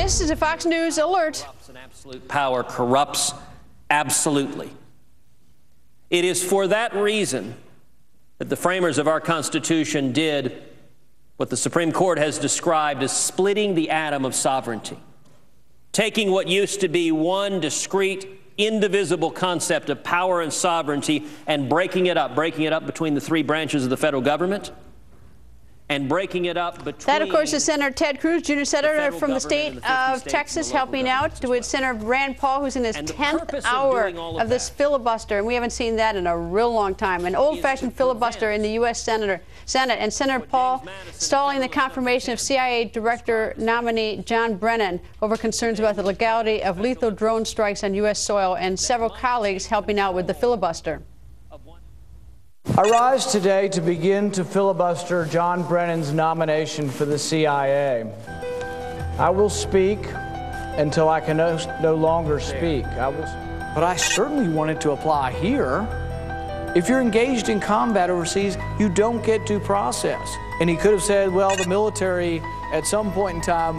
This is a Fox News alert. Absolute power corrupts absolutely. It is for that reason that the framers of our Constitution did what the Supreme Court has described as splitting the atom of sovereignty, taking what used to be one discrete, indivisible concept of power and sovereignty and breaking it up between the three branches of the federal government, and breaking it up between... That, of course, is Senator Ted Cruz, junior senator from the state of Texas, helping out with Senator Rand Paul, who's in his 10th hour of this filibuster, and we haven't seen that in a real long time. An old-fashioned filibuster in the U.S. Senate, and Senator Paul stalling the confirmation of CIA Director nominee John Brennan over concerns about the legality of lethal drone strikes on U.S. soil, and several colleagues helping out with the filibuster. I rise today to begin to filibuster John Brennan's nomination for the CIA. I will speak until I can no longer speak. But I certainly wanted to apply here. If you're engaged in combat overseas, you don't get due process. And he could have said, well, the military at some point in time,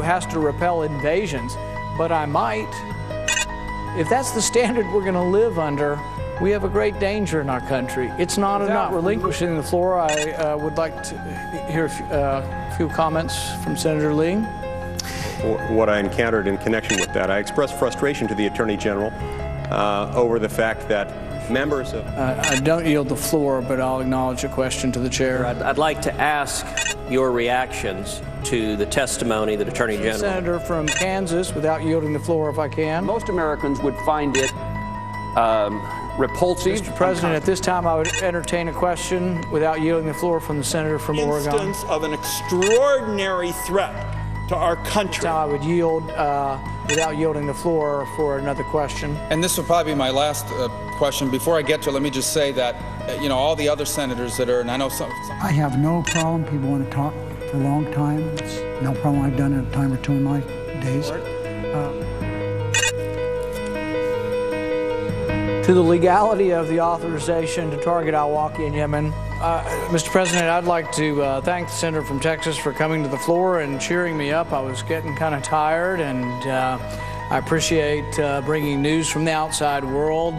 has to repel invasions. But I might. If that's the standard we're going to live under, we have a great danger in our country. It's not enough. Relinquishing the floor, I would like to hear a few comments from Senator Lee. What I encountered in connection with that, I expressed frustration to the Attorney General over the fact that members of... I don't yield the floor, but I'll acknowledge a question to the chair. I'd like to ask your reactions to the testimony that Attorney General... Senator from Kansas, without yielding the floor, if I can. Most Americans would find it repulsive. Mr. President, at this time I would entertain a question without yielding the floor from the senator from Oregon. Instance of an extraordinary threat to our country. Now I would yield without yielding the floor for another question. And this will probably be my last question. Before I get to it, let me just say that, all the other senators that are, and I know some... I have no problem. People want to talk for a long time. It's no problem. I've done it a time or two in my days. To the legality of the authorization to target al-Awlaki in Yemen. Mr. President, I'd like to thank the senator from Texas for coming to the floor and cheering me up. I was getting kind of tired, and I appreciate bringing news from the outside world.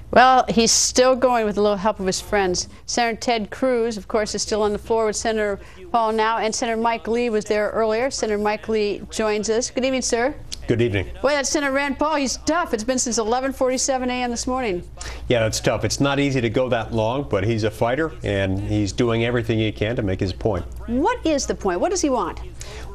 Well, he's still going with a little help of his friends. Senator Ted Cruz, of course, is still on the floor with Senator Paul now, and Senator Mike Lee was there earlier. Senator Mike Lee joins us. Good evening, sir. Good evening. Boy, that's Senator Rand Paul. He's tough. It's been since 11:47 a.m. this morning. Yeah, that's tough. It's not easy to go that long, but he's a fighter, and he's doing everything he can to make his point. What is the point? What does he want?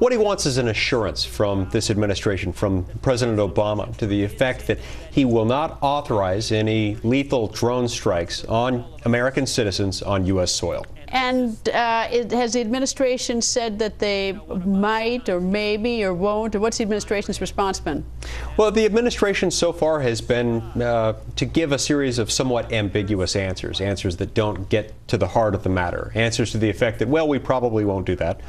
What he wants is an assurance from this administration, from President Obama, to the effect that he will not authorize any lethal drone strikes on American citizens on U.S. soil. And has the administration said that they might or maybe or won't, or what's the administration's response been? Well, the administration so far has been to give a series of somewhat ambiguous answers that don't get to the heart of the matter. Answers to the effect that, well, we probably won't do that.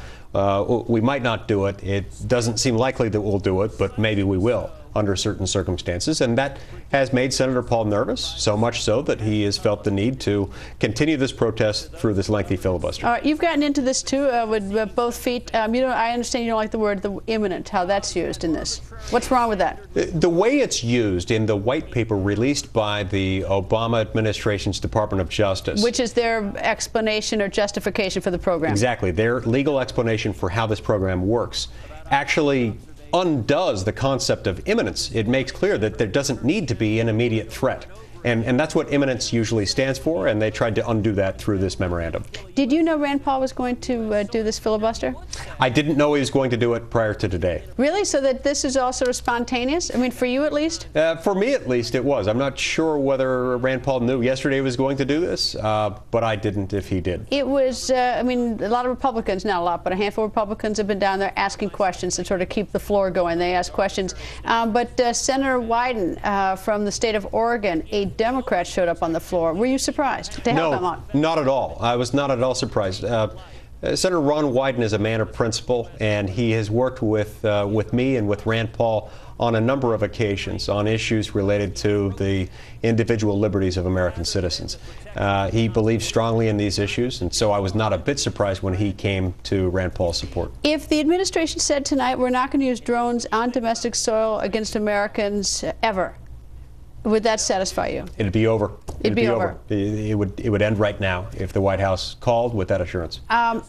We might not do it. It doesn't seem likely that we'll do it, but maybe we will under certain circumstances, and that has made Senator Paul nervous, so much so that he has felt the need to continue this protest through this lengthy filibuster. All right, you've gotten into this too with both feet. I understand you don't like the word imminent, how that's used in this. What's wrong with that? The way it's used in the white paper released by the Obama administration's Department of Justice. Which is their explanation or justification for the program. Exactly. Their legal explanation for how this program works actually undoes the concept of imminence. It makes clear that there doesn't need to be an immediate threat. And that's what imminence usually stands for, and they tried to undo that through this memorandum. Did you know Rand Paul was going to do this filibuster? I didn't know he was going to do it prior to today. Really? So that this is all sort of spontaneous? I mean, for you at least? For me at least, it was. I'm not sure whether Rand Paul knew yesterday he was going to do this, but I didn't if he did. It was, I mean, a lot of Republicans, not a lot, but a handful of Republicans have been down there asking questions to sort of keep the floor going. They ask questions. But Senator Wyden from the state of Oregon, a Democrat, showed up on the floor. Were you surprised to have him on? No, not at all. I was not at all surprised. Senator Ron Wyden is a man of principle, and he has worked with me and with Rand Paul on a number of occasions on issues related to the individual liberties of American citizens. He believes strongly in these issues, and so I was not a bit surprised when he came to Rand Paul's support. If the administration said tonight we're not going to use drones on domestic soil against Americans ever, would that satisfy you? It'd be over. It'd be over. It would end right now if the White House called with that assurance. I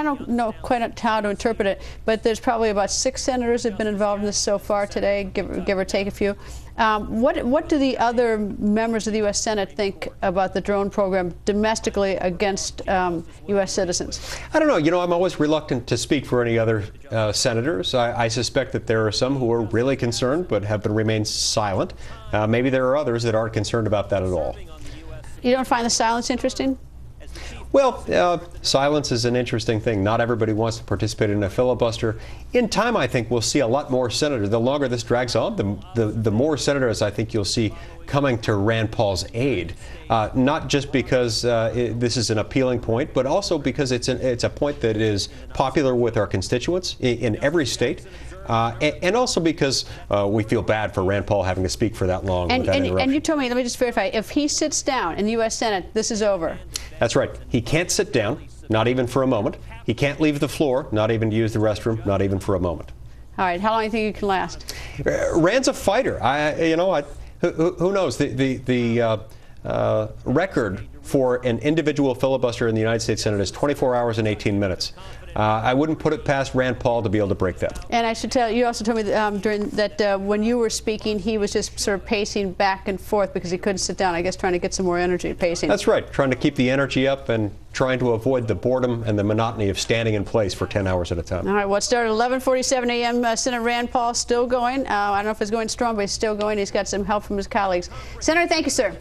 don't know quite how to interpret it, but there's probably about 6 senators have been involved in this so far today, give or take a few. What do the other members of the U.S. Senate think about the drone program domestically against U.S. citizens? I don't know. You know, I'm always reluctant to speak for any other senators. I suspect that there are some who are really concerned but have remained silent. Maybe there are others that aren't concerned about that at all. You don't find the silence interesting? Well, silence is an interesting thing. Not everybody wants to participate in a filibuster. In time, I think we'll see a lot more senators. The longer this drags on, the more senators I think you'll see coming to Rand Paul's aid. Not just because this is an appealing point, but also because it's a point that is popular with our constituents in every state. And also because we feel bad for Rand Paul having to speak for that long without interruption. And you told me, let me just verify, if he sits down in the U.S. Senate, this is over. That's right. He can't sit down, not even for a moment. He can't leave the floor, not even to use the restroom, not even for a moment. All right. How long do you think you can last? Rand's a fighter. Who knows? The record for an individual filibuster in the United States Senate is 24 hours and 18 minutes. I wouldn't put it past Rand Paul to be able to break that. And I should tell you, also told me that when you were speaking, he was just sort of pacing back and forth because he couldn't sit down. I guess trying to get some more energy pacing. That's right. Trying to keep the energy up and trying to avoid the boredom and the monotony of standing in place for 10 hours at a time. All right. Well, it started at 11:47 a.m. Senator Rand Paul still going. I don't know if it's going strong, but he's still going. He's got some help from his colleagues. Senator, thank you, sir.